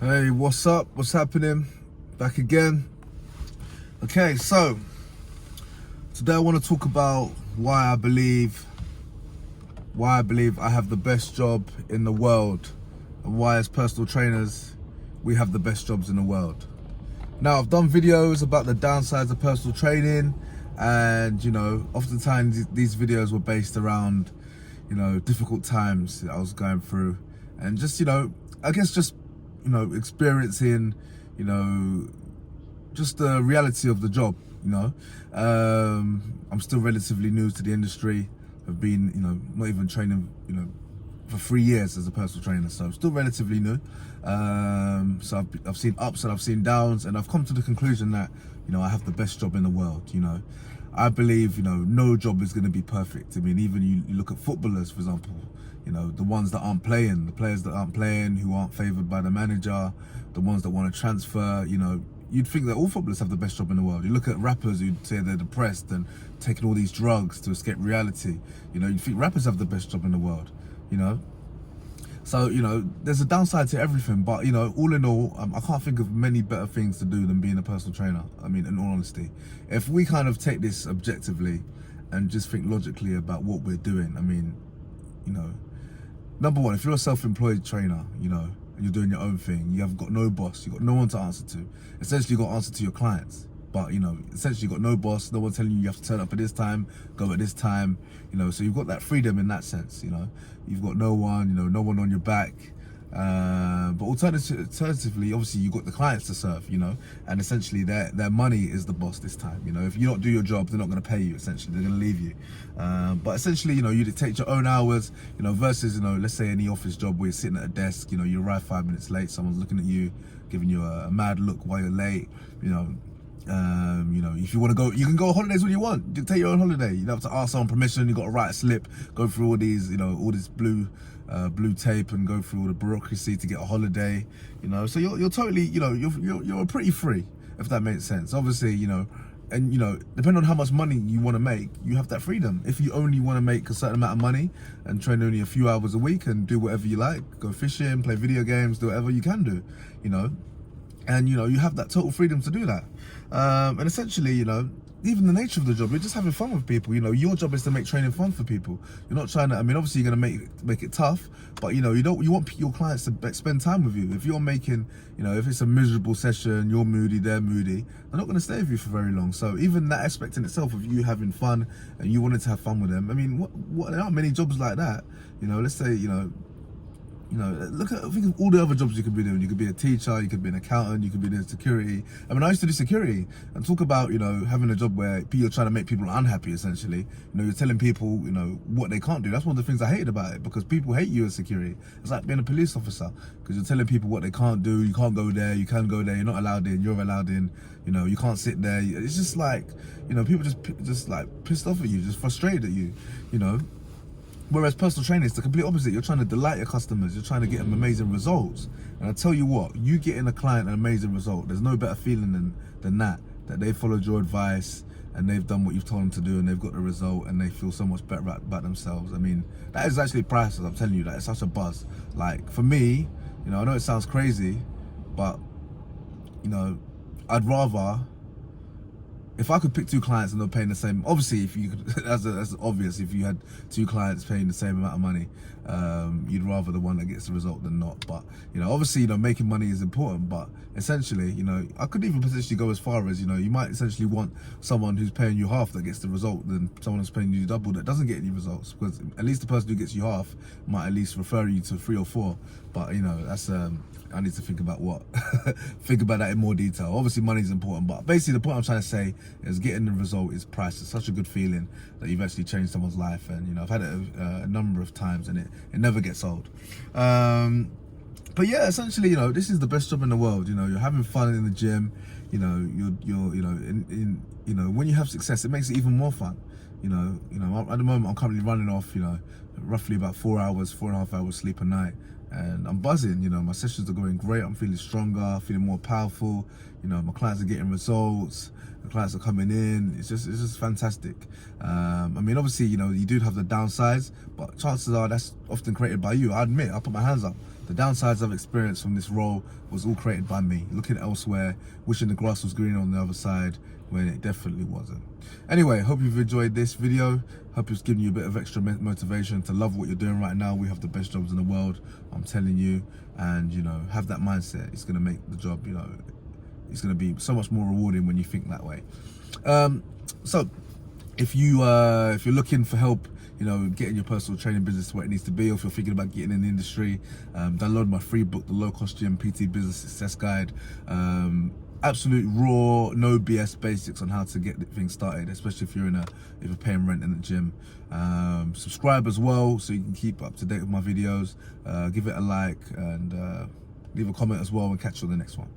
Hey, what's up? What's happening? Back again. Okay, so today I want to talk about why I believe I have the best job in the world, and why as personal trainers we have the best jobs in the world. Now, I've done videos about the downsides of personal training, and oftentimes these videos were based around difficult times that I was going through, and just experiencing, just the reality of the job. I'm still relatively new to the industry. I've been, not even training, for 3 years as a personal trainer, so I'm still relatively new. So I've seen ups and I've seen downs, and I've come to the conclusion that, I have the best job in the world. I believe, no job is going to be perfect. I mean, even you look at footballers, for example, the ones that aren't playing, the players that aren't playing, who aren't favoured by the manager, the ones that want to transfer, you'd think that all footballers have the best job in the world. You look at rappers who'd say they're depressed and taking all these drugs to escape reality. You'd think rappers have the best job in the world, So, there's a downside to everything, but, all in all, I can't think of many better things to do than being a personal trainer. I mean, in all honesty, if we kind of take this objectively and just think logically about what we're doing, I mean, number one, if you're a self-employed trainer, and you're doing your own thing, you have got no boss, you've got no one to answer to. Essentially, you've got to answer to your clients. But, essentially you've got no boss, no one telling you have to turn up at this time, go at this time, so you've got that freedom in that sense, You've got no one, no one on your back. But alternatively, obviously you've got the clients to serve, and essentially their money is the boss this time. If you don't do your job, they're not going to pay you, essentially, they're going to leave you. But essentially, you dictate your own hours, versus, let's say any office job where you're sitting at a desk, you arrive 5 minutes late, someone's looking at you, giving you a mad look while you're late, if you want to go, you can go on holidays when you want. Dictate your own holiday. You don't have to ask someone permission. You got to write a slip, go through all these, all this blue tape, and go through all the bureaucracy to get a holiday. So you're totally, you're pretty free, if that makes sense. Obviously, and depending on how much money you want to make, you have that freedom. If you only want to make a certain amount of money and train only a few hours a week and do whatever you like, go fishing, play video games, do whatever you can do, and you have that total freedom to do that. And essentially, even the nature of the job, you're just having fun with people. Your job is to make training fun for people. You're not trying to, I mean, obviously you're going to make it tough, but you want your clients to spend time with you. If you're making, if it's a miserable session, you're moody, they're moody, they're not going to stay with you for very long. So even that aspect in itself of you having fun and you wanted to have fun with them, I mean, there aren't many jobs like that. Let's say, think of all the other jobs you could be doing. You could be a teacher, you could be an accountant, you could be doing security. I mean, I used to do security, and talk about, having a job where you're trying to make people unhappy, essentially. You're telling people, what they can't do. That's one of the things I hated about it, because people hate you as security. It's like being a police officer, because you're telling people what they can't do. You can't go there, you can go there, you're not allowed in, you're allowed in. You can't sit there. It's just like, people just like pissed off at you, just frustrated at you, Whereas personal training is the complete opposite. You're trying to delight your customers. You're trying to get them amazing results. And I tell you what, you getting a client an amazing result, there's no better feeling than that they followed your advice and they've done what you've told them to do and they've got the result and they feel so much better about themselves. I mean, that is actually priceless. I'm telling you, that it's such a buzz. Like, for me, I know it sounds crazy, but, I'd rather, if I could pick 2 clients and they're paying the same, obviously, if you could, that's obvious. If you had 2 clients paying the same amount of money, you'd rather the one that gets the result than not. But obviously, making money is important. But essentially, I could even potentially go as far as, you might essentially want someone who's paying you half that gets the result than someone who's paying you double that doesn't get any results. Because at least the person who gets you half might at least refer you to 3 or 4. But that's I need to think about think about that in more detail. Obviously, money is important, but basically the point I'm trying to say is getting the result is priceless. Such a good feeling that you've actually changed someone's life, and I've had it a number of times, and it never gets old. But yeah, essentially, this is the best job in the world. You're having fun in the gym. When you have success, it makes it even more fun. At the moment I'm currently running off, roughly about 4.5 hours sleep a night. And I'm buzzing, my sessions are going great. I'm feeling stronger, feeling more powerful. My clients are getting results. The clients are coming in. It's just fantastic. I mean, obviously, you do have the downsides, but chances are that's often created by you. I admit, I put my hands up. The downsides I've experienced from this role was all created by me, looking elsewhere, wishing the grass was greener on the other side when it definitely wasn't. Anyway, hope you've enjoyed this video. Hope it's given you a bit of extra motivation to love what you're doing right now. We have the best jobs in the world, I'm telling you. And, you know, have that mindset. It's going to make the job, you know, it's going to be so much more rewarding when you think that way. So if you're looking for help, you know, getting your personal training business where it needs to be, or if you're thinking about getting in the industry, download my free book, The Low Cost Gym PT Business Success Guide. Absolute raw, no BS basics on how to get things started, especially if you're paying rent in the gym. Subscribe as well so you can keep up to date with my videos. Give it a like and leave a comment as well, and catch you on the next one.